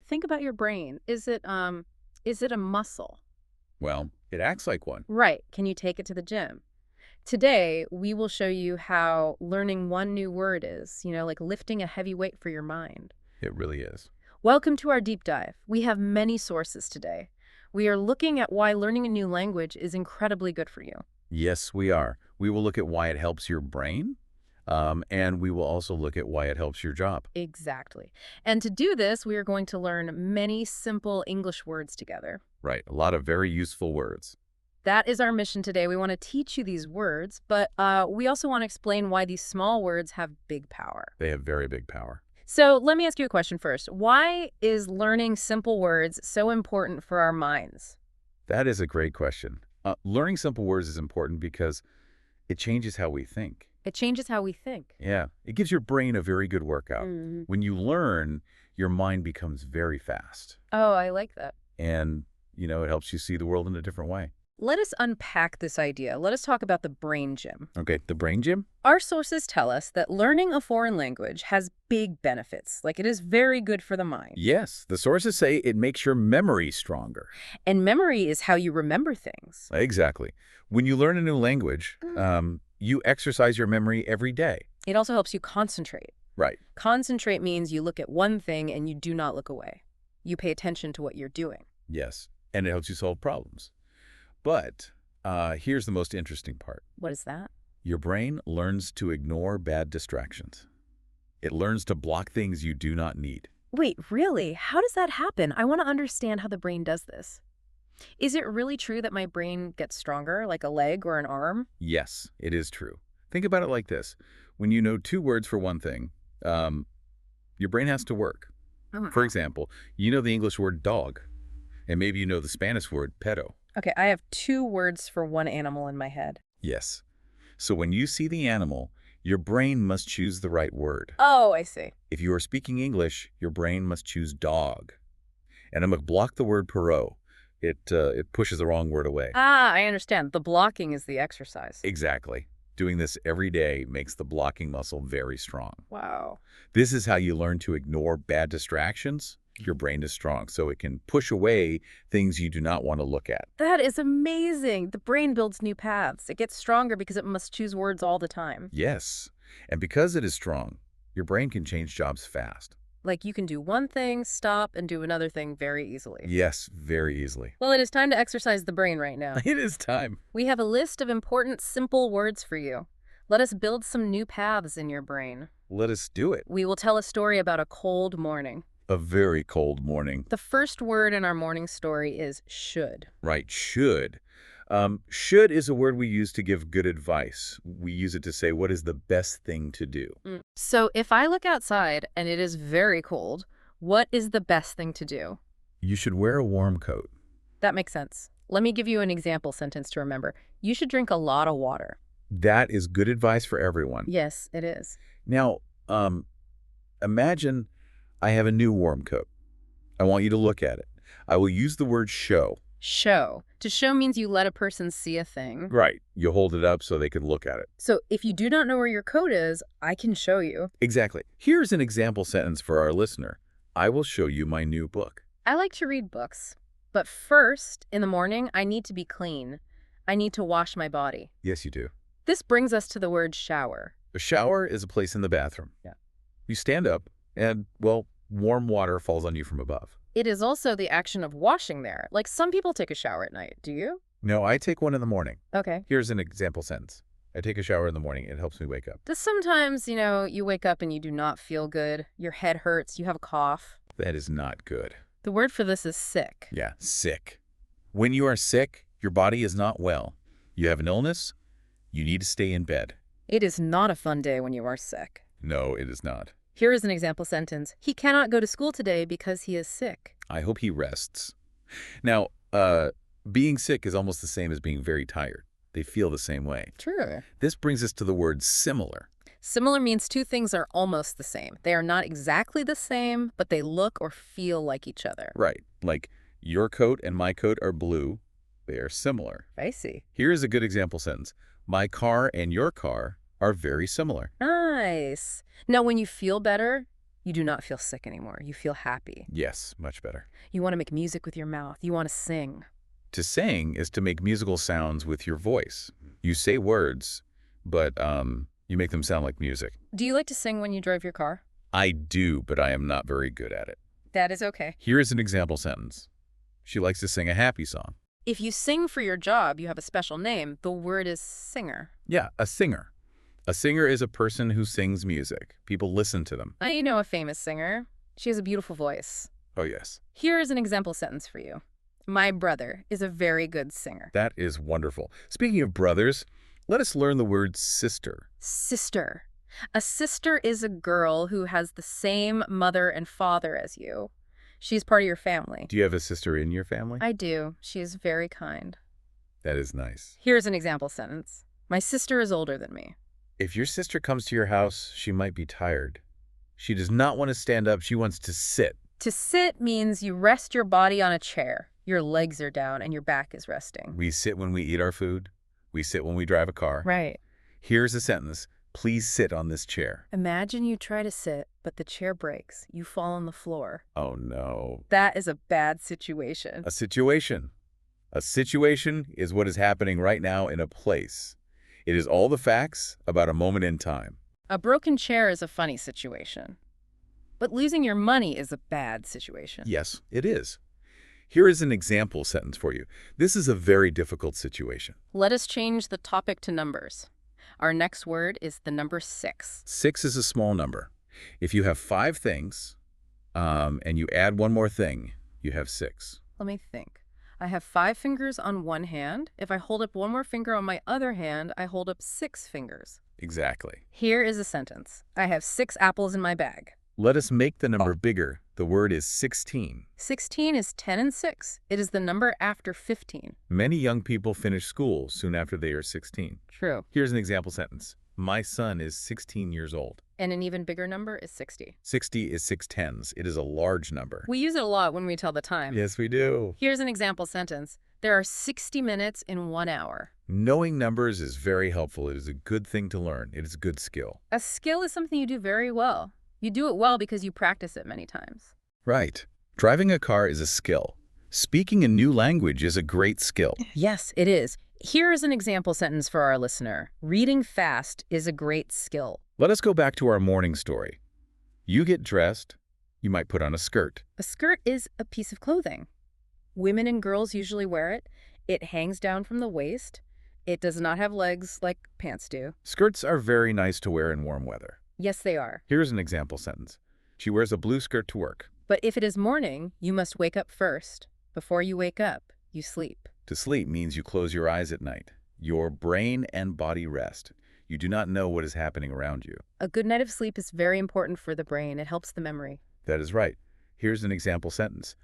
think about your brain. Is it a muscle? Well, it acts like one. Right. Can you take it to the gym? Today, we will show you how learning one new word is, like lifting a heavy weight for your mind. It really is. Welcome to our deep dive. We have many sources today. We are looking at why learning a new language is incredibly good for you. Yes, we are. We will look at why it helps your brain, and we will also look at why it helps your job. Exactly. And to do this, we are going to learn many simple English words together. Right, a lot of very useful words. That is our mission today. We want to teach you these words, but we also want to explain why these small words have big power. They have very big power. So let me ask you a question first. Why is learning simple words so important for our minds? That is a great question. Learning simple words is important because it changes how we think. It changes how we think. Yeah, it gives your brain a very good workout. Mhm. When you learn, your mind becomes very fast. Oh, I like that. And, it helps you see the world in a different way. Let us unpack this idea. Let us talk about the brain gym. Okay, the brain gym? Our sources tell us that learning a foreign language has big benefits, like it is very good for the mind. Yes, the sources say it makes your memory stronger. And memory is how you remember things. Exactly. When you learn a new language, you exercise your memory every day. It also helps you concentrate. Right. Concentrate means you look at one thing and you do not look away. You pay attention to what you're doing. Yes, and it helps you solve problems. But here's the most interesting part. What is that? Your brain learns to ignore bad distractions. It learns to block things you do not need. Wait, really? How does that happen? I want to understand how the brain does this. Is it really true that my brain gets stronger, like a leg or an arm? Yes, it is true. Think about it like this. When you know two words for one thing, your brain has to work. For example, you know the English word dog, and maybe you know the Spanish word perro. Okay, I have two words for one animal in my head. Yes. So when you see the animal, your brain must choose the right word. Oh, I see. If you are speaking English, your brain must choose dog. And I'm going to block the word perot. It pushes the wrong word away. Ah, I understand. The blocking is the exercise. Exactly. Doing this every day makes the blocking muscle very strong. Wow. This is how you learn to ignore bad distractions. Your brain is strong, so it can push away things you do not want to look at. That is amazing. The brain builds new paths. It gets stronger because it must choose words all the time. Yes. And because it is strong, your brain can change jobs fast. Like you can do one thing, stop, and do another thing very easily. Yes, very easily. Well, it is time to exercise the brain right now. It is time. We have a list of important, simple words for you. Let us build some new paths in your brain. Let us do it. We will tell a story about a cold morning. A very cold morning. The first word in our morning story is should. Right, should. Should is a word we use to give good advice. We use it to say what is the best thing to do. So if I look outside and it is very cold, what is the best thing to do? You should wear a warm coat. That makes sense. Let me give you an example sentence to remember. You should drink a lot of water. That is good advice for everyone. Yes, it is. Now, imagine I have a new warm coat. I want you to look at it. I will use the word show. Show. To show means you let a person see a thing. Right. You hold it up so they can look at it. So if you do not know where your coat is, I can show you. Exactly. Here's an example sentence for our listener. I will show you my new book. I like to read books. But first, in the morning, I need to be clean. I need to wash my body. Yes, you do. This brings us to the word shower. A shower is a place in the bathroom. Yeah. You stand up and, well, warm water falls on you from above. It is also the action of washing there. Like some people take a shower at night. Do you? No, I take one in the morning. Okay. Here's an example sentence. I take a shower in the morning. It helps me wake up. Does sometimes, you wake up and you do not feel good. Your head hurts. You have a cough. That is not good. The word for this is sick. Yeah, sick. When you are sick, your body is not well. You have an illness, you need to stay in bed. It is not a fun day when you are sick. No, it is not. Here is an example sentence. He cannot go to school today because he is sick. I hope he rests. Now, being sick is almost the same as being very tired. They feel the same way. True. This brings us to the word similar. Similar means two things are almost the same. They are not exactly the same, but they look or feel like each other. Right. Like your coat and my coat are blue. They are similar. I see. Here is a good example sentence. My car and your car are very similar. Nice. Now, when you feel better, You do not feel sick anymore. You feel happy. Yes, much better. You want to make music with your mouth. You want to sing. To sing is to make musical sounds with your voice. You say words, but you make them sound like music. Do you like to sing when you drive your car? I do, but I am not very good at it. That is okay. Here is an example sentence. She likes to sing a happy song. If you sing for your job, you have a special name. The word is singer. Yeah, a singer. A singer is a person who sings music. People listen to them. I know a famous singer. She has a beautiful voice. Oh, yes. Here is an example sentence for you. My brother is a very good singer. That is wonderful. Speaking of brothers, let us learn the word sister. Sister. A sister is a girl who has the same mother and father as you. She's part of your family. Do you have a sister in your family? I do. She is very kind. That is nice. Here's an example sentence. My sister is older than me. If your sister comes to your house, she might be tired. She does not want to stand up. She wants to sit. To sit means you rest your body on a chair. Your legs are down and your back is resting. We sit when we eat our food. We sit when we drive a car. Right. Here's a sentence. Please sit on this chair. Imagine you try to sit, but the chair breaks. You fall on the floor. Oh, no. That is a bad situation. A situation. A situation is what is happening right now in a place. It is all the facts about a moment in time. A broken chair is a funny situation. But losing your money is a bad situation. Yes, it is. Here is an example sentence for you. This is a very difficult situation. Let us change the topic to numbers. Our next word is the number 6. 6 is a small number. If you have 5 things, and you add one more thing, you have 6. Let me think. I have 5 fingers on one hand. If I hold up one more finger on my other hand, I hold up 6 fingers. Exactly. Here is a sentence. I have 6 apples in my bag. Let us make the number bigger. The word is 16. 16 is 10 and 6. It is the number after 15. Many young people finish school soon after they are 16. True. Here's an example sentence. My son is 16 years old. And an even bigger number is 60. 60 is 6 tens. It is a large number. We use it a lot when we tell the time. Yes, we do. Here's an example sentence. There are 60 minutes in 1 hour. Knowing numbers is very helpful. It is a good thing to learn. It is a good skill. A skill is something you do very well. You do it well because you practice it many times. Right. Driving a car is a skill. Speaking a new language is a great skill. Yes, it is. Here is an example sentence for our listener. Reading fast is a great skill. Let us go back to our morning story. You get dressed. You might put on a skirt. A skirt is a piece of clothing. Women and girls usually wear it. It hangs down from the waist. It does not have legs like pants do. Skirts are very nice to wear in warm weather. Yes, they are. Here's an example sentence. She wears a blue skirt to work. But if it is morning, you must wake up first. Before you wake up, you sleep. To sleep means you close your eyes at night. Your brain and body rest. You do not know what is happening around you. A good night of sleep is very important for the brain. It helps the memory. That is right. Here's an example sentence.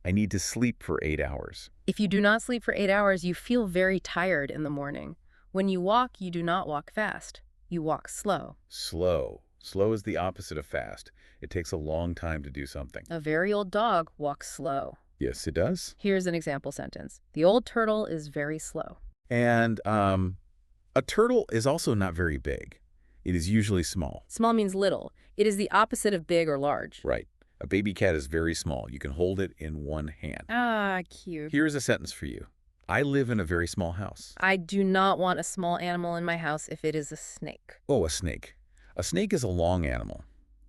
I need to sleep for 8 hours. If you do not sleep for 8 hours, you feel very tired in the morning. When you walk, you do not walk fast. You walk slow. Slow. Slow is the opposite of fast. It takes a long time to do something. A very old dog walks slow. Yes, it does. Here's an example sentence. The old turtle is very slow. And a turtle is also not very big. It is usually small. Small means little. It is the opposite of big or large. Right. A baby cat is very small. You can hold it in one hand. Ah, cute. Here's a sentence for you. I live in a very small house. I do not want a small animal in my house if it is a snake. Oh, a snake. A snake is a long animal.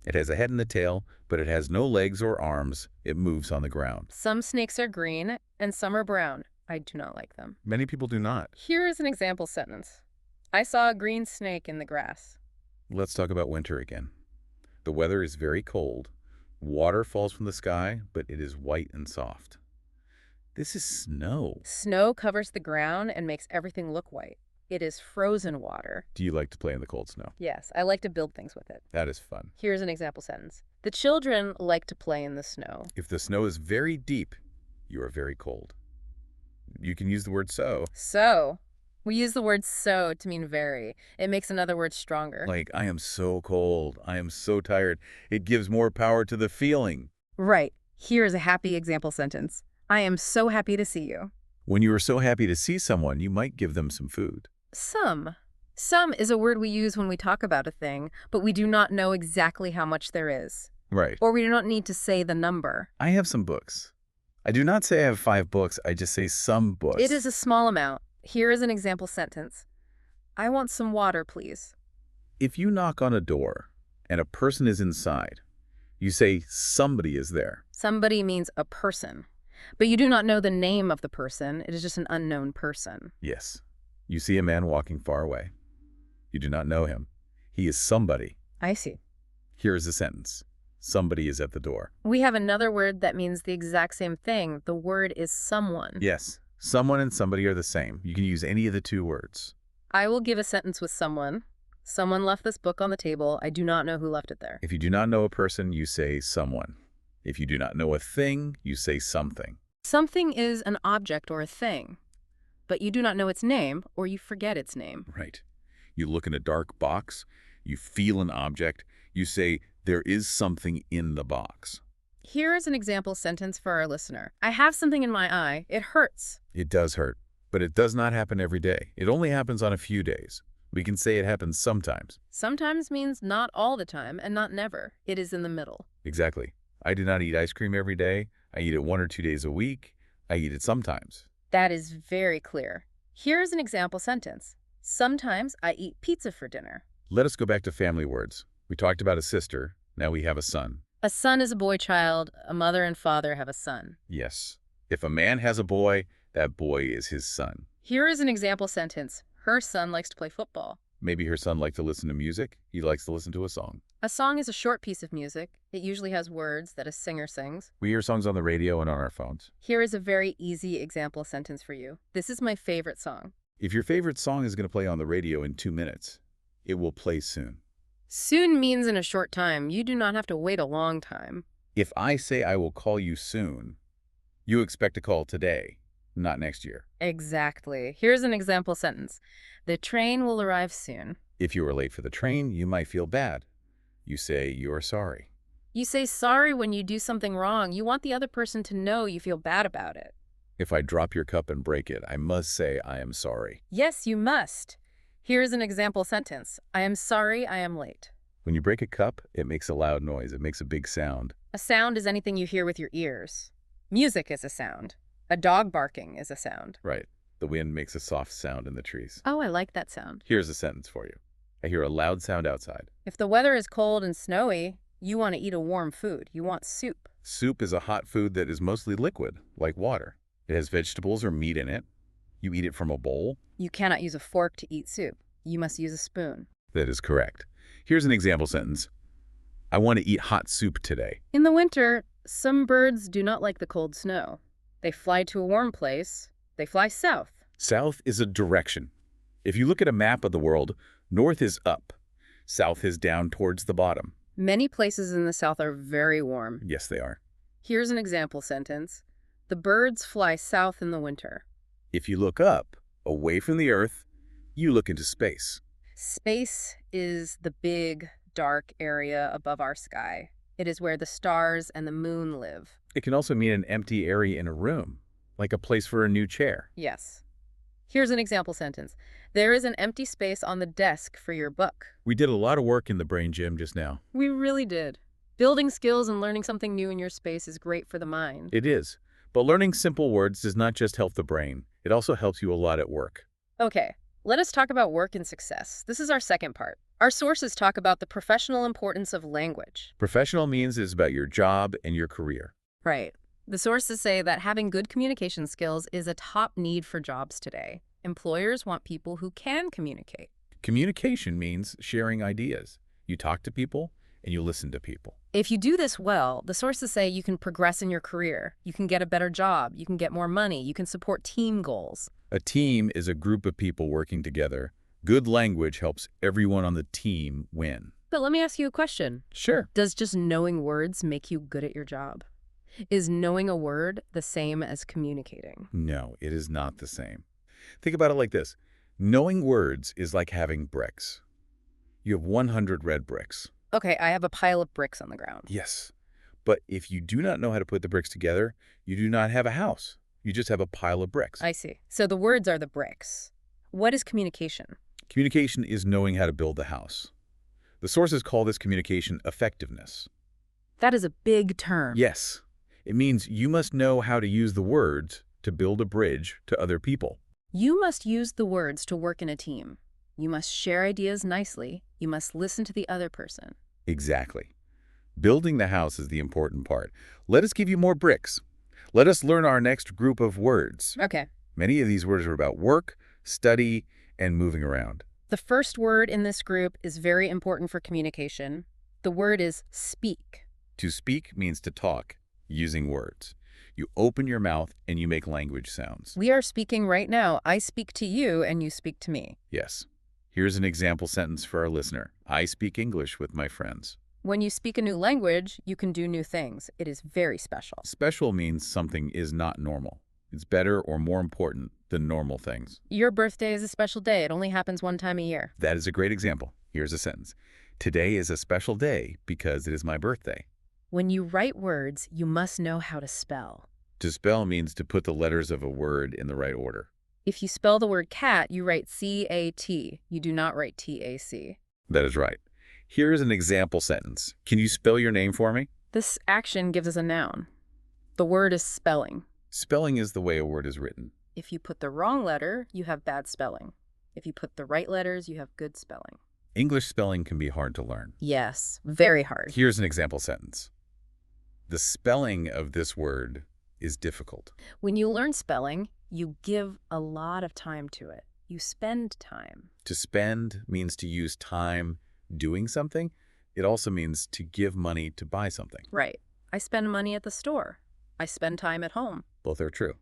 It has a head and a tail, but it has no legs or arms. It moves on the ground. Some snakes are green and some are brown. I do not like them. Many people do not. Here is an example sentence. I saw a green snake in the grass. Let's talk about winter again. The weather is very cold. Water falls from the sky, but it is white and soft. This is snow. Snow covers the ground and makes everything look white. It is frozen water. Do you like to play in the cold snow? Yes, I like to build things with it. That is fun. Here's an example sentence. The children like to play in the snow. If the snow is very deep, you are very cold. You can use the word so. So. We use the word so to mean very. It makes another word stronger. Like, I am so cold. I am so tired. It gives more power to the feeling. Right. Here's a happy example sentence. I am so happy to see you. When you are so happy to see someone, you might give them some food. Some. Some is a word we use when we talk about a thing, but we do not know exactly how much there is. Right. Or we don't need to say the number. I have some books. I do not say I have 5 books. I just say some It books. is a small amount. Here is an example sentence. I want some water, please. If you knock on a door and a person is inside, you say somebody is there. Somebody means a person. But you do not know the name of the person. It is just an unknown person. Yes. You see a man walking far away. You do not know him. He is somebody. I see. Here is the sentence. Somebody is at the door. We have another word that means the exact same thing. The word is someone. Yes. Someone and somebody are the same. You can use any of the 2 words. I will give a sentence with someone. Someone left this book on the table. I do not know who left it there. If you do not know a person, you say someone. If you do not know a thing, you say something. Something is an object or a thing, but you do not know its name or you forget its name. Right. You look in a dark box, you feel an object, you say, there is something in the box. Here is an example sentence for our listener. I have something in my eye. It hurts. It does hurt, but it does not happen every day. It only happens on a few days. We can say it happens sometimes. Sometimes means not all the time and not never. It is in the middle. Exactly. I do not eat ice cream every day. I eat it 1 or 2 days a week. I eat it sometimes. That is very clear. Here is an example sentence. Sometimes I eat pizza for dinner. Let us go back to family words. We talked about a sister. Now we have a son. A son is a boy child. A mother and father have a son. Yes. If a man has a boy, that boy is his son. Here is an example sentence. Her son likes to play football. Maybe her son likes to listen to music. He likes to listen to a song. A song is a short piece of music. It usually has words that a singer sings. We hear songs on the radio and on our phones. Here is a very easy example sentence for you. This is my favorite song. If your favorite song is going to play on the radio in 2 minutes, it will play soon. Soon means in a short time. You do not have to wait a long time. If I say I will call you soon, you expect a call today, not next year. Exactly. Here's an example sentence. The train will arrive soon. If you are late for the train, you might feel bad. You say you are sorry. You say sorry when you do something wrong. You want the other person to know you feel bad about it. If I drop your cup and break it, I must say I am sorry. Yes, you must. Here's an example sentence. I am sorry I am late. When you break a cup, it makes a loud noise. It makes a big sound. A sound is anything you hear with your ears. Music is a sound. A dog barking is a sound. Right. The wind makes a soft sound in the trees. Oh, I like that sound. Here's a sentence for you. I hear a loud sound outside. If the weather is cold and snowy, you want to eat a warm food. You want soup. Soup is a hot food that is mostly liquid, like water. It has vegetables or meat in it. You eat it from a bowl. You cannot use a fork to eat soup. You must use a spoon. That is correct. Here's an example sentence. I want to eat hot soup today. In the winter, some birds do not like the cold snow. They fly to a warm place. They fly south. South is a direction. If you look at a map of the world, north is up. South is down towards the bottom. Many places in the south are very warm. Yes, they are. Here's an example sentence. The birds fly south in the winter. If you look up, away from the earth, you look into space. Space is the big, dark area above our sky. It is where the stars and the moon live. It can also mean an empty area in a room, like a place for a new chair. Yes. Here's an example sentence. There is an empty space on the desk for your book. We did a lot of work in the brain gym just now. We really did. Building skills and learning something new in your space is great for the mind. It is. But learning simple words does not just help the brain. It also helps you a lot at work. Okay, let us talk about work and success. This is our second part. Our sources talk about the professional importance of language. Professional means is about your job and your career. Right. The sources say that having good communication skills is a top need for jobs today. Employers want people who can communicate. Communication means sharing ideas. You talk to people and you listen to people. If you do this well, the sources say you can progress in your career. You can get a better job. You can get more money. You can support team goals. A team is a group of people working together. Good language helps everyone on the team win. But let me ask you a question. Sure. Does just knowing words make you good at your job? Is knowing a word the same as communicating? No, it is not the same. Think about it like this. Knowing words is like having bricks. You have 100 red bricks. Okay, I have a pile of bricks on the ground. Yes. But if you do not know how to put the bricks together, you do not have a house. You just have a pile of bricks. I see. So the words are the bricks. What is communication? Communication is knowing how to build the house. The sources call this communication effectiveness. That is a big term. Yes, it means you must know how to use the words to build a bridge to other people. You must use the words to work in a team. You must share ideas nicely. You must listen to the other person. Exactly. Building the house is the important part. Let us give you more bricks. Let us learn our next group of words. Okay. Many of these words are about work, study, and moving around. The first word in this group is very important for communication. The word is speak. To speak means to talk, using words. You open your mouth and you make language sounds. We are speaking right now. I speak to you and you speak to me. Yes. Here's an example sentence for our listener. I speak English with my friends. When you speak a new language, you can do new things. It is very special. Special means something is not normal. It's better or more important than normal things. Your birthday is a special day. It only happens one time a year. That is a great example. Here's a sentence. Today is a special day because it is my birthday. When you write words, you must know how to spell. To spell means to put the letters of a word in the right order. If you spell the word cat, you write C-A-T. You do not write T-A-C. That is right. Here is an example sentence. Can you spell your name for me? This action gives us a noun. The word is spelling. Spelling is the way a word is written. If you put the wrong letter, you have bad spelling. If you put the right letters, you have good spelling. English spelling can be hard to learn. Yes, very hard. Here's an example sentence. The spelling of this word is difficult. When you learn spelling, you give a lot of time to it. You spend time. To spend means to use time doing something. It also means to give money to buy something. Right. I spend money at the store. I spend time at home. Both are true.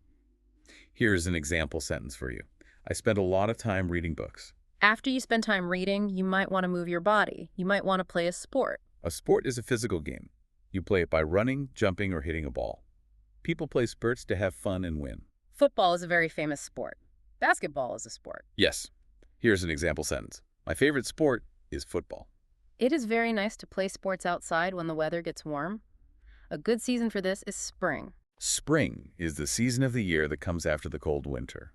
Here's an example sentence for you. I spend a lot of time reading books. After you spend time reading, you might want to move your body. You might want to play a sport. A sport is a physical game. You play it by running, jumping, or hitting a ball. People play sports to have fun and win. Football is a very famous sport. Basketball is a sport. Yes. Here's an example sentence. My favorite sport is football. It is very nice to play sports outside when the weather gets warm. A good season for this is spring. Spring is the season of the year that comes after the cold winter.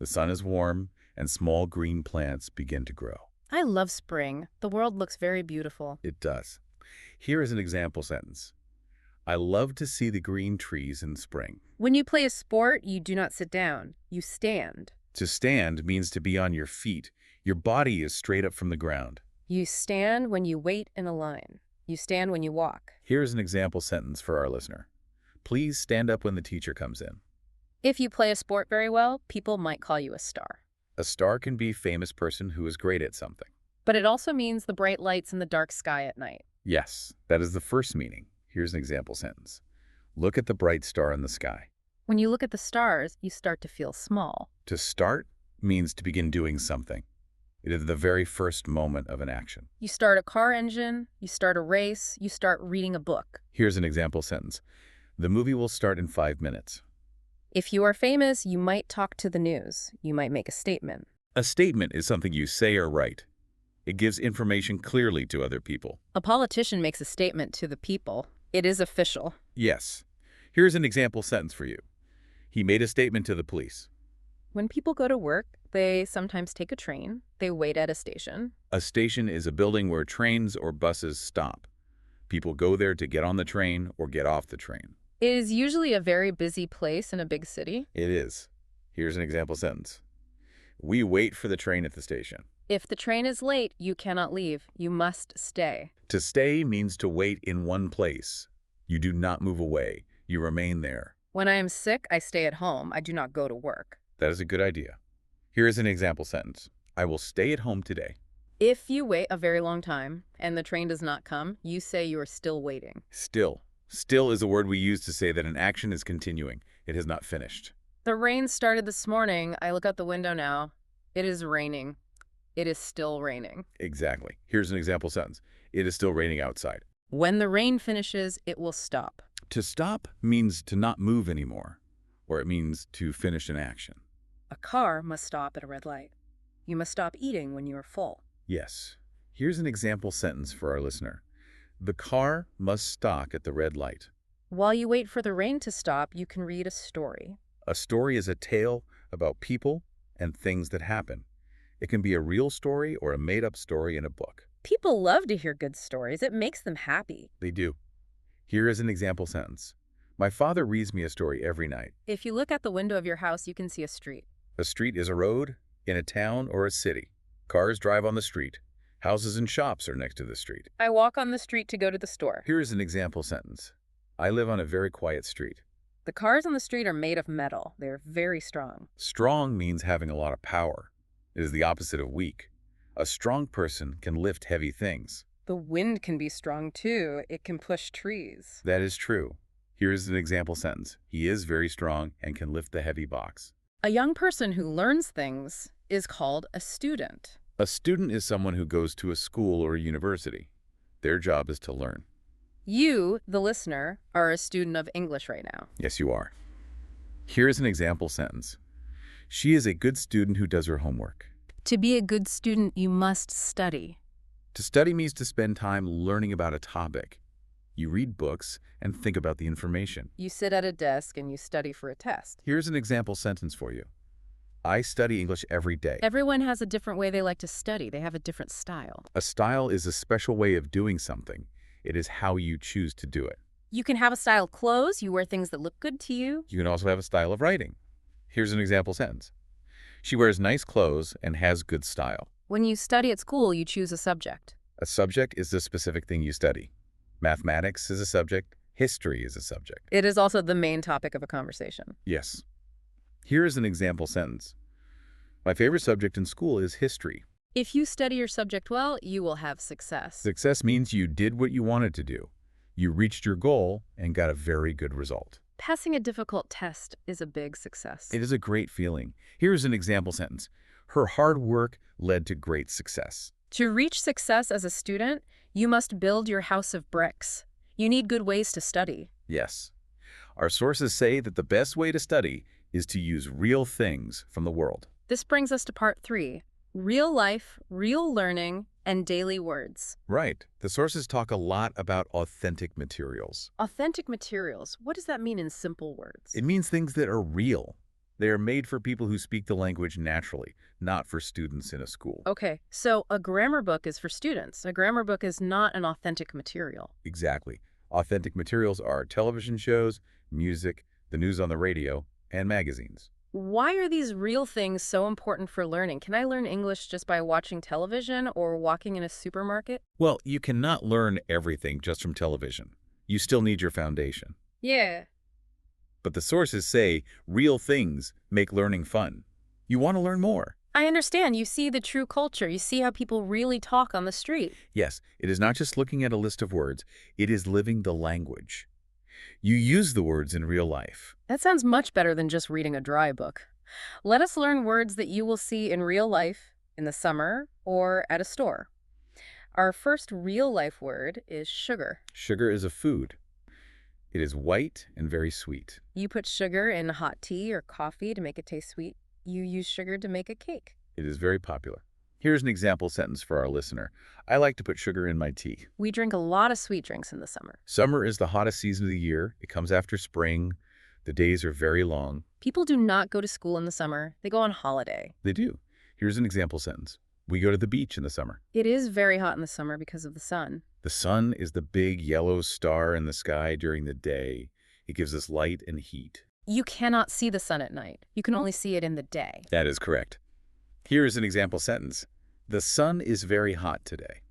The sun is warm and small green plants begin to grow. I love spring. The world looks very beautiful. It does. Here is an example sentence. I love to see the green trees in spring. When you play a sport, you do not sit down. You stand. To stand means to be on your feet. Your body is straight up from the ground. You stand when you wait in a line. You stand when you walk. Here's an example sentence for our listener. Please stand up when the teacher comes in. If you play a sport very well, people might call you a star. A star can be a famous person who is great at something. But it also means the bright lights in the dark sky at night. Yes, that is the first meaning. Here's an example sentence. Look at the bright star in the sky. When you look at the stars, you start to feel small. To start means to begin doing something. It is the very first moment of an action. You start a car engine, you start a race, you start reading a book. Here's an example sentence. The movie will start in 5 minutes. If you are famous, you might talk to the news. You might make a statement. A statement is something you say or write. It gives information clearly to other people. A politician makes a statement to the people. It is official. Yes. Here's an example sentence for you. He made a statement to the police. When people go to work, they sometimes take a train. They wait at a station. A station is a building where trains or buses stop. People go there to get on the train or get off the train. It is usually a very busy place in a big city. It is. Here's an example sentence. We wait for the train at the station. If the train is late, you cannot leave. You must stay. To stay means to wait in one place. You do not move away. You remain there. When I am sick, I stay at home. I do not go to work. That is a good idea. Here is an example sentence. I will stay at home today. If you wait a very long time and the train does not come, you say you are still waiting. Still. Still is a word we use to say that an action is continuing. It has not finished. The rain started this morning. I look out the window now. It is raining. It is still raining. Exactly. Here's an example sentence. It is still raining outside. When the rain finishes, it will stop. To stop means to not move anymore, or it means to finish an action. A car must stop at a red light. You must stop eating when you are full. Yes. Here's an example sentence for our listener. The car must stop at the red light. While you wait for the rain to stop, you can read a story. A story is a tale about people and things that happen. It can be a real story or a made-up story in a book. People love to hear good stories. It makes them happy. They do. Here is an example sentence. My father reads me a story every night. If you look out the window of your house, you can see a street. A street is a road in a town or a city. Cars drive on the street. Houses and shops are next to the street. I walk on the street to go to the store. Here is an example sentence. I live on a very quiet street. The cars on the street are made of metal. They're very strong. Strong means having a lot of power. It is the opposite of weak. A strong person can lift heavy things. The wind can be strong too. It can push trees. That is true. Here is an example sentence. He is very strong and can lift the heavy box. A young person who learns things is called a student. A student is someone who goes to a school or a university. Their job is to learn. You, the listener, are a student of English right now. Yes, you are. Here is an example sentence. She is a good student who does her homework. To be a good student, you must study. To study means to spend time learning about a topic. You read books and think about the information. You sit at a desk and you study for a test. Here's an example sentence for you. I study English every day. Everyone has a different way they like to study. They have a different style. A style is a special way of doing something. It is how you choose to do it. You can have a style of clothes. You wear things that look good to you. You can also have a style of writing. Here's an example sentence. She wears nice clothes and has good style. When you study at school, you choose a subject. A subject is the specific thing you study. Mathematics is a subject. History is a subject. It is also the main topic of a conversation. Yes. Here is an example sentence. My favorite subject in school is history. If you study your subject well, you will have success. Success means you did what you wanted to do. You reached your goal and got a very good result. Passing a difficult test is a big success. It is a great feeling. Here is an example sentence. Her hard work led to great success. To reach success as a student, you must build your house of bricks. You need good ways to study. Yes. Our sources say that the best way to study is to use real things from the world. This brings us to part 3. Real life, real learning, and daily words. Right. The sources talk a lot about authentic materials. Authentic materials. What does that mean in simple words? It means things that are real. They are made for people who speak the language naturally, not for students in a school. Okay, so a grammar book is for students. A grammar book is not an authentic material. Exactly. Authentic materials are television shows, music, the news on the radio, and magazines. Why are these real things so important for learning? Can I learn English just by watching television or walking in a supermarket? Well, you cannot learn everything just from television. You still need your foundation. Yeah. But the sources say real things make learning fun. You want to learn more. I understand. You see the true culture. You see how people really talk on the street. Yes, it is not just looking at a list of words. It is living the language. You use the words in real life. That sounds much better than just reading a dry book. Let us learn words that you will see in real life, in the summer, or at a store. Our first real-life word is sugar. Sugar is a food. It is white and very sweet. You put sugar in hot tea or coffee to make it taste sweet. You use sugar to make a cake. It is very popular. Here's an example sentence for our listener. I like to put sugar in my tea. We drink a lot of sweet drinks in the summer. Summer is the hottest season of the year. It comes after spring. The days are very long. People do not go to school in the summer. They go on holiday. They do. Here's an example sentence. We go to the beach in the summer. It is very hot in the summer because of the sun. The sun is the big yellow star in the sky during the day. It gives us light and heat. You cannot see the sun at night. You can only see it in the day. That is correct. Here is an example sentence. The sun is very hot today.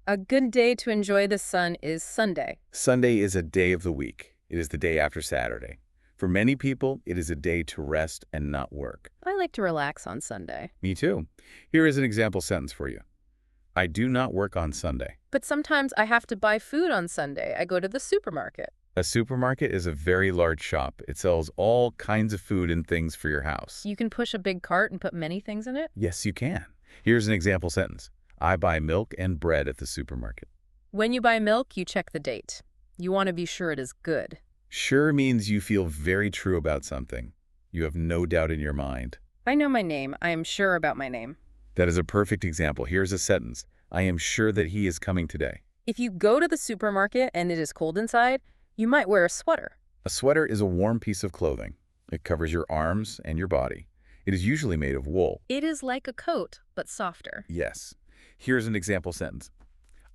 A good day to enjoy the sun is Sunday. Sunday is a day of the week. It is the day after Saturday. For many people, it is a day to rest and not work. I like to relax on Sunday. Me too. Here is an example sentence for you. I do not work on Sunday. But sometimes I have to buy food on Sunday. I go to the supermarket. A supermarket is a very large shop. It sells all kinds of food and things for your house. You can push a big cart and put many things in it? Yes, you can. Here's an example sentence. I buy milk and bread at the supermarket. When you buy milk, you check the date. You want to be sure it is good. Sure means you feel very true about something. You have no doubt in your mind. I know my name. I am sure about my name. That is a perfect example. Here's a sentence. I am sure that he is coming today. If you go to the supermarket and it is cold inside, you might wear a sweater. A sweater is a warm piece of clothing. It covers your arms and your body. It is usually made of wool. It is like a coat, but softer. Yes. Here's an example sentence.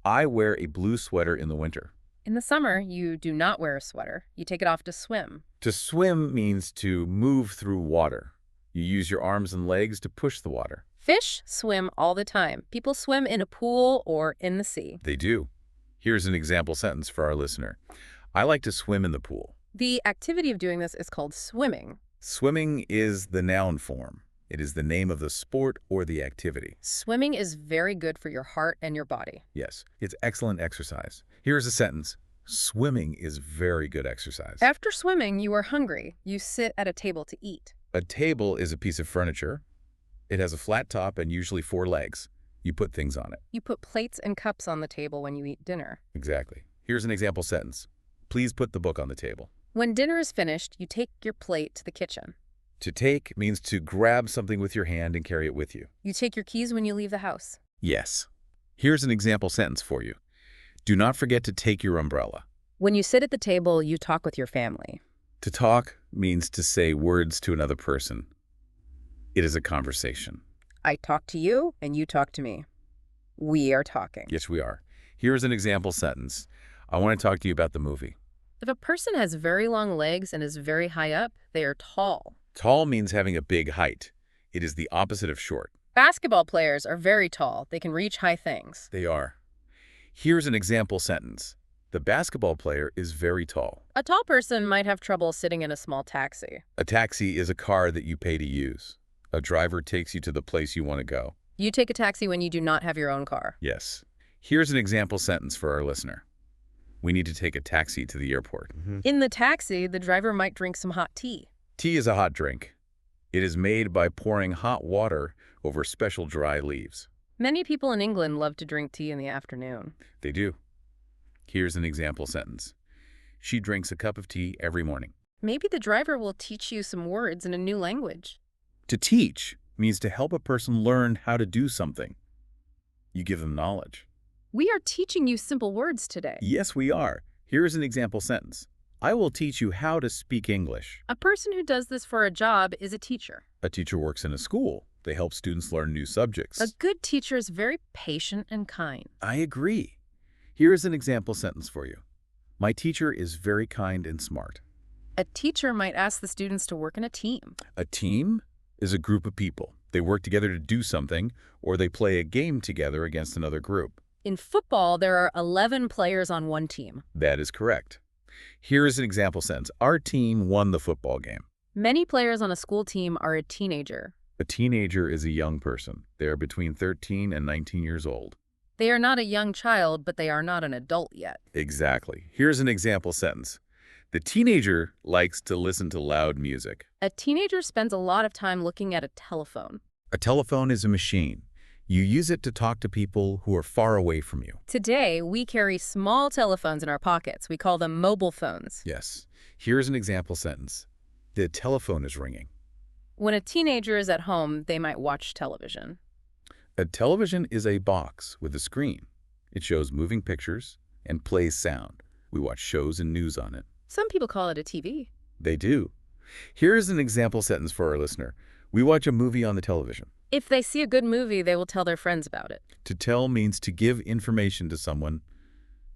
I wear a blue sweater in the winter. In the summer, you do not wear a sweater. You take it off to swim. To swim means to move through water. You use your arms and legs to push the water. Fish swim all the time. People swim in a pool or in the sea. They do. Here's an example sentence for our listener. I like to swim in the pool. The activity of doing this is called swimming. Swimming is the noun form. It is the name of the sport or the activity. Swimming is very good for your heart and your body. Yes, it's excellent exercise. Here's a sentence. Swimming is very good exercise. After swimming, you are hungry. You sit at a table to eat. A table is a piece of furniture. It has a flat top and usually 4 legs. You put things on it. You put plates and cups on the table when you eat dinner. Exactly. Here's an example sentence. Please put the book on the table. When dinner is finished, you take your plate to the kitchen. To take means to grab something with your hand and carry it with you. You take your keys when you leave the house. Yes. Here's an example sentence for you. Do not forget to take your umbrella. When you sit at the table, you talk with your family. To talk means to say words to another person. It is a conversation. I talk to you and you talk to me. We are talking. Yes, we are. Here's an example sentence. I want to talk to you about the movie. If a person has very long legs and is very high up, they are tall. Tall means having a big height. It is the opposite of short. Basketball players are very tall. They can reach high things. They are. Here's an example sentence. The basketball player is very tall. A tall person might have trouble sitting in a small taxi. A taxi is a car that you pay to use. A driver takes you to the place you want to go. You take a taxi when you do not have your own car. Yes. Here's an example sentence for our listener. We need to take a taxi to the airport. In the taxi, the driver might drink some hot tea. Tea is a hot drink. It is made by pouring hot water over special dry leaves. Many people in England love to drink tea in the afternoon. They do. Here's an example sentence. She drinks a cup of tea every morning. Maybe the driver will teach you some words in a new language. To teach means to help a person learn how to do something. You give them knowledge. We are teaching you simple words today. Yes, we are. Here's an example sentence. I will teach you how to speak English. A person who does this for a job is a teacher. A teacher works in a school. They help students learn new subjects. A good teacher is very patient and kind. I agree. Here is an example sentence for you. My teacher is very kind and smart. A teacher might ask the students to work in a team. A team is a group of people. They work together to do something, or they play a game together against another group. In football, there are 11 players on one team. That is correct. Here is an example sentence. Our team won the football game. Many players on a school team are a teenager. A teenager is a young person. They are between 13 and 19 years old. They are not a young child, but they are not an adult yet. Exactly. Here's an example sentence. The teenager likes to listen to loud music. A teenager spends a lot of time looking at a telephone. A telephone is a machine. You use it to talk to people who are far away from you. Today, we carry small telephones in our pockets. We call them mobile phones. Yes. Here's an example sentence. The telephone is ringing. When a teenager is at home, they might watch television. A television is a box with a screen. It shows moving pictures and plays sound. We watch shows and news on it. Some people call it a TV. They do. Here's an example sentence for our listener. We watch a movie on the television. If they see a good movie, they will tell their friends about it. To tell means to give information to someone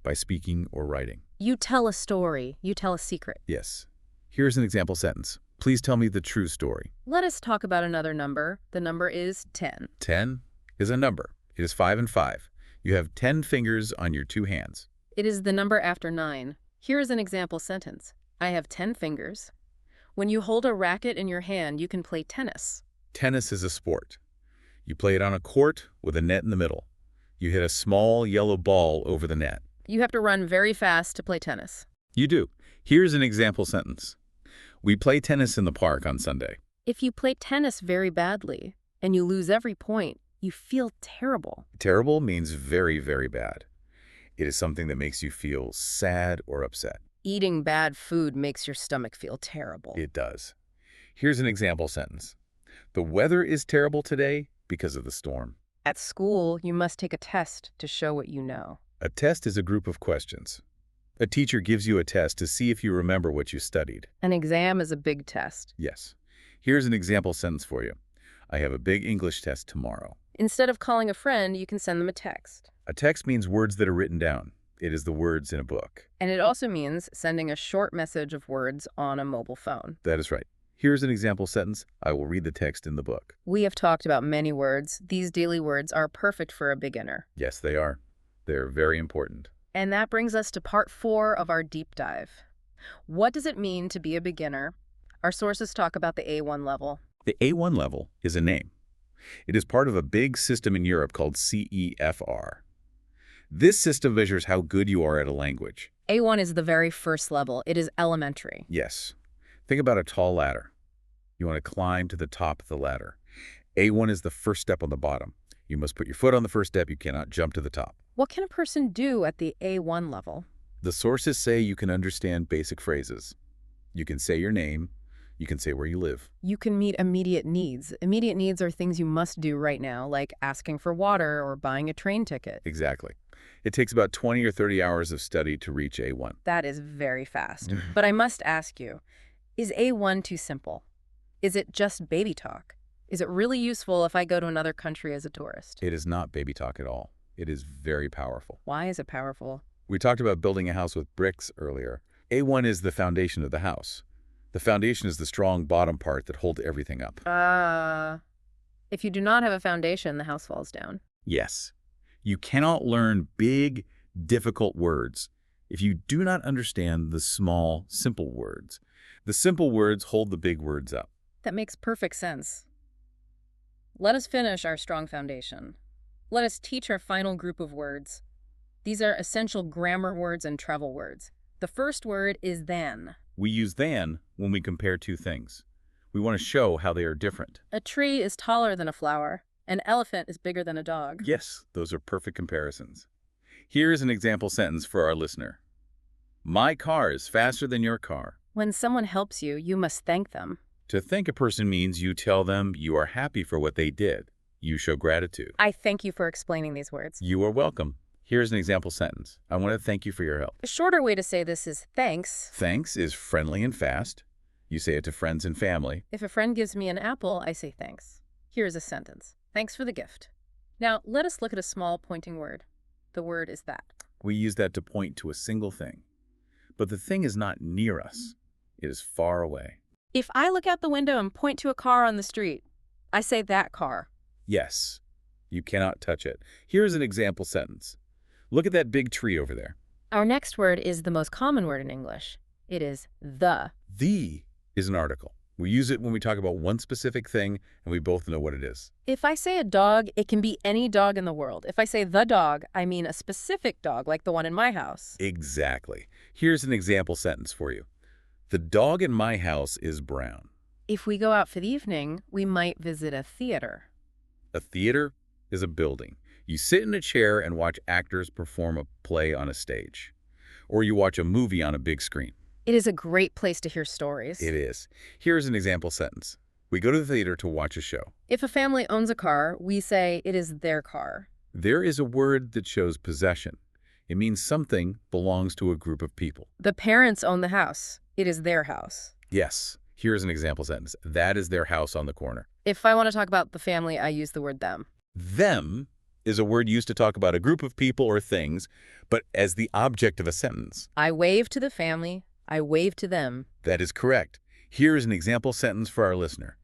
by speaking or writing. You tell a story. You tell a secret. Yes. Here's an example sentence. Please tell me the true story. Let us talk about another number. The number is 10. 10 is a number. It is 5 and 5. You have 10 fingers on your 2 hands. It is the number after 9. Here is an example sentence. I have 10 fingers. When you hold a racket in your hand, you can play tennis. Tennis is a sport. You play it on a court with a net in the middle. You hit a small yellow ball over the net. You have to run very fast to play tennis. You do. Here's an example sentence. We play tennis in the park on Sunday. If you play tennis very badly and you lose every point, you feel terrible. Terrible means very, very bad. It is something that makes you feel sad or upset. Eating bad food makes your stomach feel terrible. It does. Here's an example sentence. The weather is terrible today because of the storm. At school, you must take a test to show what you know. A test is a group of questions. A teacher gives you a test to see if you remember what you studied. An exam is a big test. Yes. Here's an example sentence for you. I have a big English test tomorrow. Instead of calling a friend, you can send them a text. A text means words that are written down. It is the words in a book. And it also means sending a short message of words on a mobile phone. That is right. Here's an example sentence. I will read the text in the book. We have talked about many words. These daily words are perfect for a beginner. Yes, they are. They're very important. And that brings us to part 4 of our deep dive. What does it mean to be a beginner? Our sources talk about the A1 level. The A1 level is a name. It is part of a big system in Europe called CEFR. This system measures how good you are at a language. A1 is the very first level. It is elementary. Yes. Think about a tall ladder. You want to climb to the top of the ladder. A1 is the first step on the bottom. You must put your foot on the first step. You cannot jump to the top. What can a person do at the A1 level? The sources say you can understand basic phrases. You can say your name. You can say where you live. You can meet immediate needs. Immediate needs are things you must do right now, like asking for water or buying a train ticket. Exactly. It takes about 20 or 30 hours of study to reach A1. That is very fast. But I must ask you, is A1 too simple? Is it just baby talk? Is it really useful if I go to another country as a tourist? It is not baby talk at all. It is very powerful. Why is it powerful? We talked about building a house with bricks earlier. A1 is the foundation of the house. The foundation is the strong bottom part that holds everything up. If you do not have a foundation, the house falls down. Yes. You cannot learn big, difficult words if you do not understand the small, simple words. The simple words hold the big words up. That makes perfect sense. Let us finish our strong foundation. Let us teach our final group of words. These are essential grammar words and travel words. The first word is than. We use than when we compare two things. We want to show how they are different. A tree is taller than a flower. An elephant is bigger than a dog. Yes, those are perfect comparisons. Here's an example sentence for our listener. My car is faster than your car. When someone helps you, you must thank them. To thank a person means you tell them you are happy for what they did. You show gratitude. I thank you for explaining these words. You are welcome. Here's an example sentence. I want to thank you for your help. A shorter way to say this is thanks. Thanks is friendly and fast. You say it to friends and family. If a friend gives me an apple, I say thanks. Here's a sentence. Thanks for the gift. Now, let us look at a small pointing word. The word is that. We use that to point to a single thing. But the thing is not near us. It is far away. If I look out the window and point to a car on the street, I say that car. Yes. You cannot touch it. Here's an example sentence. Look at that big tree over there. Our next word is the most common word in English. It is the. The is an article. We use it when we talk about one specific thing, and we both know what it is. If I say a dog, it can be any dog in the world. If I say the dog, I mean a specific dog, like the one in my house. Exactly. Here's an example sentence for you. The dog in my house is brown. If we go out for the evening, we might visit a theater. A theater is a building. You sit in a chair and watch actors perform a play on a stage. Or you watch a movie on a big screen. It is a great place to hear stories. It is. Here's an example sentence. We go to the theater to watch a show. If a family owns a car, we say it is their car. There is a word that shows possession. It means something belongs to a group of people. The parents own the house. It is their house. Yes. Here's an example sentence. That is their house on the corner. If I want to talk about the family, I use the word them. Them is a word used to talk about a group of people or things, but as the object of a sentence. I wave to the family. I wave to them. That is correct. Here is an example sentence for our listener.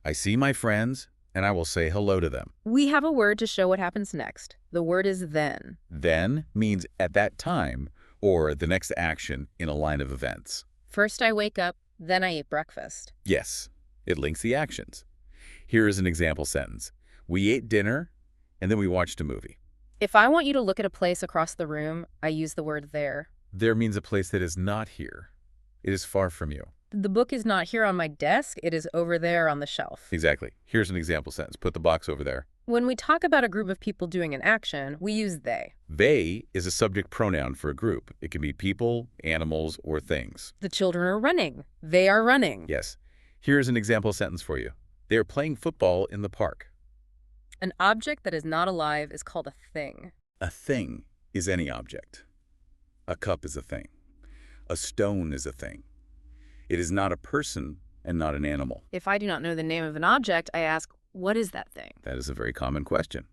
I see my friends, and I will say hello to them. We have a word to show what happens next. The word is then. Then means at that time, or the next action in a line of events. First I wake up, then I eat breakfast. Yes, it links the actions. Here is an example sentence. We ate dinner, and then we watched a movie. If I want you to look at a place across the room, I use the word there. There means a place that is not here. It is far from you. The book is not here on my desk. It is over there on the shelf. Exactly. Here's an example sentence. Put the box over there. When we talk about a group of people doing an action, we use they. They is a subject pronoun for a group. It can be people, animals, or things. The children are running. They are running. Yes. Here's an example sentence for you. They are playing football in the park. An object that is not alive is called a thing. A thing is any object. A cup is a thing. A stone is a thing. It is not a person and not an animal. If I do not know the name of an object, I ask, what is that thing? That is a very common question.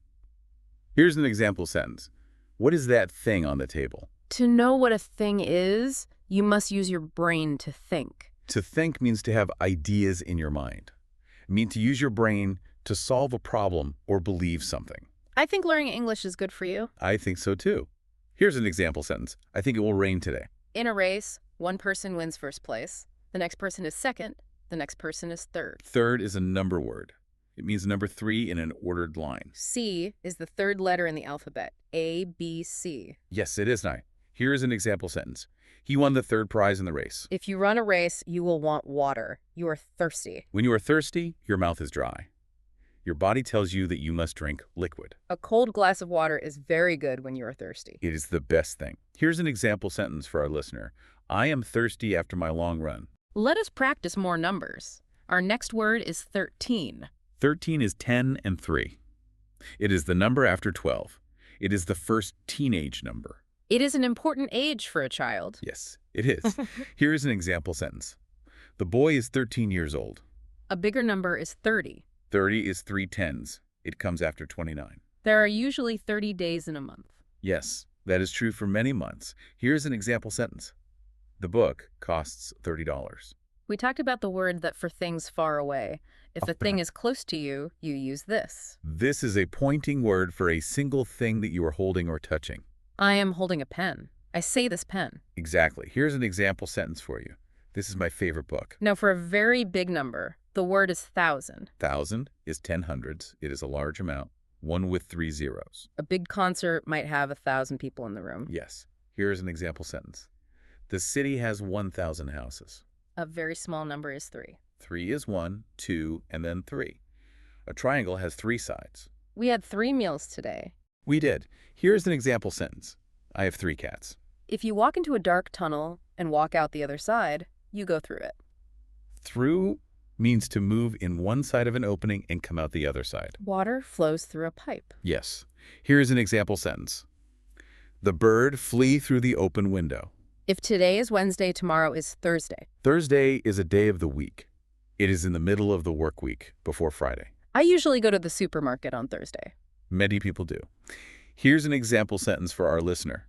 Here's an example sentence. What is that thing on the table? To know what a thing is, you must use your brain to think. To think means to have ideas in your mind. It means to use your brain to solve a problem or believe something. I think learning English is good for you. I think so too. Here's an example sentence. I think it will rain today. In a race, one person wins first place, the next person is second, the next person is third. Third is a number word. It means number 3 in an ordered line. C is the third letter in the alphabet. A, B, C. Yes, it is, Nye. Here is an example sentence. He won the 3rd prize in the race. If you run a race, you will want water. You are thirsty. When you are thirsty, your mouth is dry. Your body tells you that you must drink liquid. A cold glass of water is very good when you are thirsty. It is the best thing. Here's an example sentence for our listener. I am thirsty after my long run. Let us practice more numbers. Our next word is 13. 13 is 10 and 3. It is the number after 12. It is the first teenage number. It is an important age for a child. Yes, it is. Here is an example sentence. The boy is 13 years old. A bigger number is 30. 30 is 3 tens. It comes after 29. There are usually 30 days in a month. Yes, that is true for many months. Here's an example sentence. The book costs $30. We talked about the word that for things far away. If a thing is close to you, you use this. This is a pointing word for a single thing that you are holding or touching. I am holding a pen. I say this pen. Exactly. Here's an example sentence for you. This is my favorite book. Now, for a very big number, the word is 1,000. 1,000 is 10 hundreds. It is a large amount, one with 3 zeros. A big concert might have 1,000 people in the room. Yes. Here is an example sentence. The city has 1,000 houses. A very small number is 3. 3 is 1, 2, and then 3. A triangle has 3 sides. We had 3 meals today. We did. Here's an example sentence. I have 3 cats. If you walk into a dark tunnel and walk out the other side, you go through it. Through means to move in one side of an opening and come out the other side. Water flows through a pipe. Yes. Here's an example sentence. The bird flee through the open window. If today is Wednesday, tomorrow is Thursday. Thursday is a day of the week. It is in the middle of the work week, before Friday. I usually go to the supermarket on Thursday. Many people do. Here's an example sentence for our listener.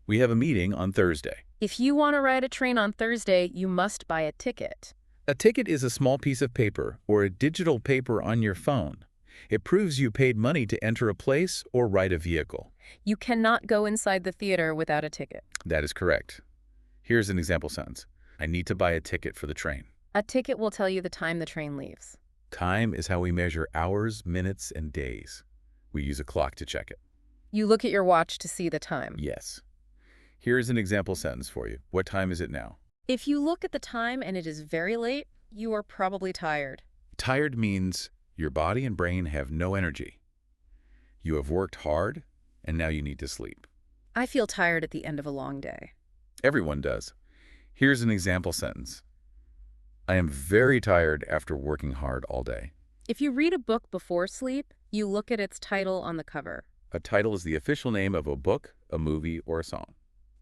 We have a meeting on Thursday. If you want to ride a train on Thursday, you must buy a ticket. A ticket is a small piece of paper or a digital paper on your phone. It proves you paid money to enter a place or ride a vehicle. You cannot go inside the theater without a ticket. That is correct. Here's an example sentence. I need to buy a ticket for the train. A ticket will tell you the time the train leaves. Time is how we measure hours, minutes, and days. We use a clock to check it. You look at your watch to see the time. Yes. Here's an example sentence for you. What time is it now? If you look at the time and it is very late, you are probably tired. Tired means your body and brain have no energy. You have worked hard, and now you need to sleep. I feel tired at the end of a long day. Everyone does. Here's an example sentence. I am very tired after working hard all day. If you read a book before sleep, you look at its title on the cover. A title is the official name of a book, a movie, or a song.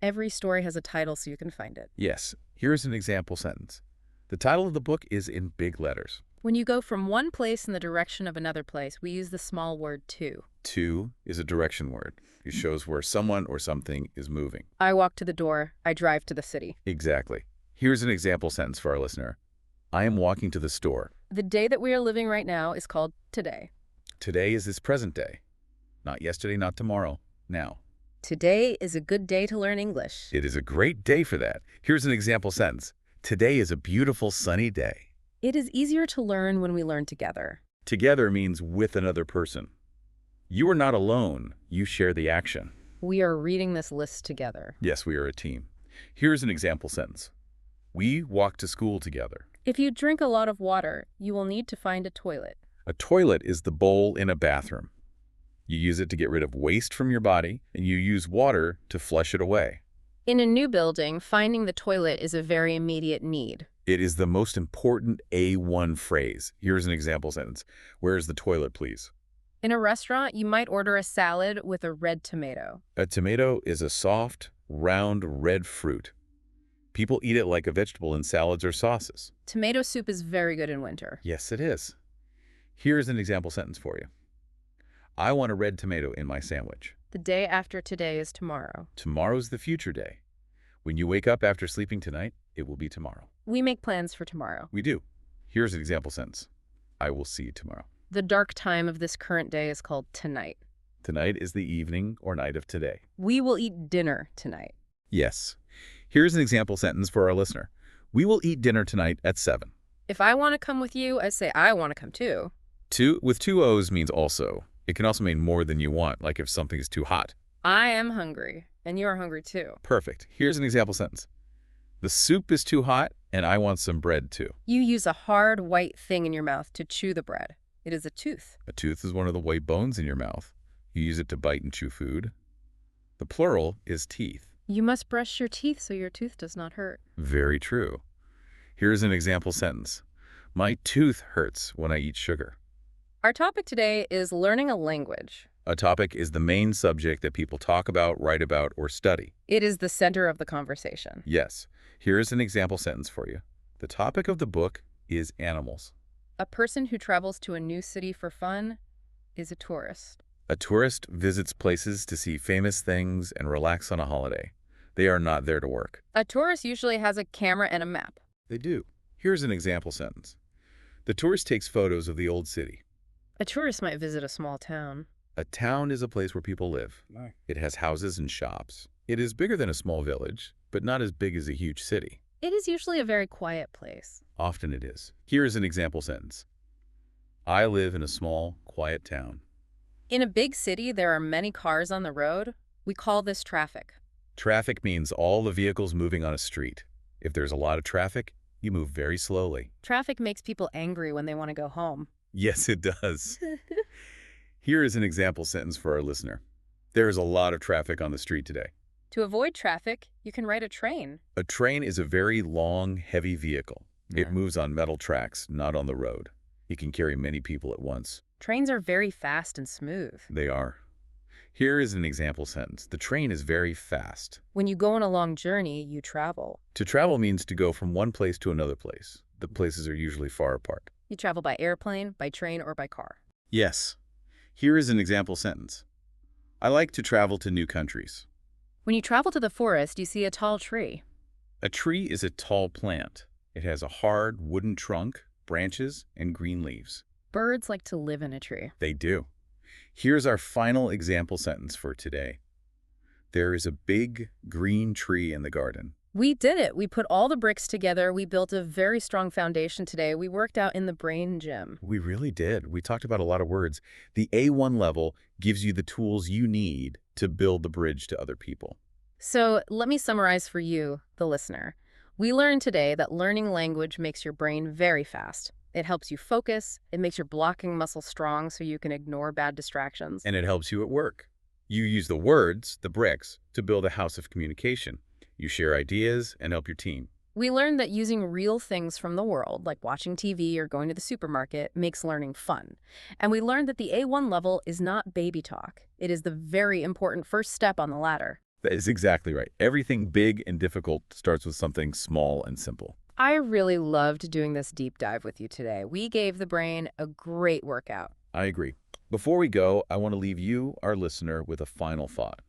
Every story has a title so you can find it. Yes. Here's an example sentence. The title of the book is in big letters. When you go from one place in the direction of another place, we use the small word to. To is a direction word. It shows where someone or something is moving. I walk to the door. I drive to the city. Exactly. Here's an example sentence for our listener. I am walking to the store. The day that we are living right now is called today. Today is this present day. Not yesterday, not tomorrow. Now. Today is a good day to learn English. It is a great day for that. Here's an example sentence. Today is a beautiful sunny day. It is easier to learn when we learn together. Together means with another person. You are not alone. You share the action. We are reading this list together. Yes, we are a team. Here's an example sentence. We walk to school together. If you drink a lot of water, you will need to find a toilet. A toilet is the bowl in a bathroom. You use it to get rid of waste from your body, and you use water to flush it away. In a new building, finding the toilet is a very immediate need. It is the most important A1 phrase. Here's an example sentence. Where is the toilet, please? In a restaurant, you might order a salad with a red tomato. A tomato is a soft, round, red fruit. People eat it like a vegetable in salads or sauces. Tomato soup is very good in winter. Yes, it is. Here's an example sentence for you. I want a red tomato in my sandwich. The day after today is tomorrow. Tomorrow's the future day. When you wake up after sleeping tonight, it will be tomorrow. We make plans for tomorrow. We do. Here's an example sentence. I will see you tomorrow. The dark time of this current day is called tonight. Tonight is the evening or night of today. We will eat dinner tonight. Yes. Here's an example sentence for our listener. We will eat dinner tonight at 7. If I want to come with you, I say I want to come too. With two O's means also. It can also mean more than you want, like if something is too hot. I am hungry, and you're hungry too. Perfect. Here's an example sentence. The soup is too hot, and I want some bread too. You use a hard white thing in your mouth to chew the bread. It is a tooth. A tooth is one of the white bones in your mouth. You use it to bite and chew food. The plural is teeth. You must brush your teeth so your tooth does not hurt. Very true. Here's an example sentence. My tooth hurts when I eat sugar. Our topic today is learning a language. A topic is the main subject that people talk about, write about, or study. It is the center of the conversation. Yes. Here's an example sentence for you. The topic of the book is animals. A person who travels to a new city for fun is a tourist. A tourist visits places to see famous things and relax on a holiday. They are not there to work. A tourist usually has a camera and a map. They do. Here's an example sentence. The tourist takes photos of the old city. A tourist might visit a small town. A town is a place where people live. It has houses and shops. It is bigger than a small village, but not as big as a huge city. It is usually a very quiet place. Often it is. Here is an example sentence. I live in a small, quiet town. In a big city, there are many cars on the road. We call this traffic. Traffic means all the vehicles moving on a street. If there's a lot of traffic, you move very slowly. Traffic makes people angry when they want to go home. Yes, it does. Here is an example sentence for our listener. There is a lot of traffic on the street today. To avoid traffic, you can ride a train. A train is a very long, heavy vehicle. Yeah. It moves on metal tracks, not on the road. It can carry many people at once. Trains are very fast and smooth. They are. Here is an example sentence. The train is very fast. When you go on a long journey, you travel. To travel means to go from one place to another place. The places are usually far apart. You travel by airplane, by train, or by car. Yes. Here is an example sentence. I like to travel to new countries. When you travel to the forest, you see a tall tree. A tree is a tall plant. It has a hard wooden trunk, branches, and green leaves. Birds like to live in a tree. They do. Here's our final example sentence for today. There is a big green tree in the garden. We did it. We put all the bricks together. We built a very strong foundation today. We worked out in the brain gym. We really did. We talked about a lot of words. The A1 level gives you the tools you need to build the bridge to other people. So let me summarize for you, the listener. We learned today that learning language makes your brain very fast. It helps you focus. It makes your blocking muscle strong so you can ignore bad distractions. And it helps you at work. You use the words, the bricks, to build a house of communication. You share ideas and help your team. We learned that using real things from the world, like watching TV or going to the supermarket, makes learning fun. And we learned that the A1 level is not baby talk. It is the very important first step on the ladder. That is exactly right. Everything big and difficult starts with something small and simple. I really loved doing this deep dive with you today. We gave the brain a great workout. I agree. Before we go, I want to leave you, our listener, with a final thought.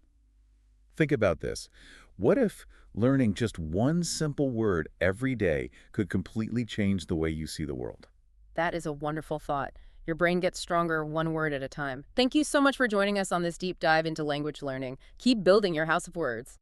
Think about this. What if learning just one simple word every day could completely change the way you see the world? That is a wonderful thought. Your brain gets stronger one word at a time. Thank you so much for joining us on this deep dive into language learning. Keep building your house of words.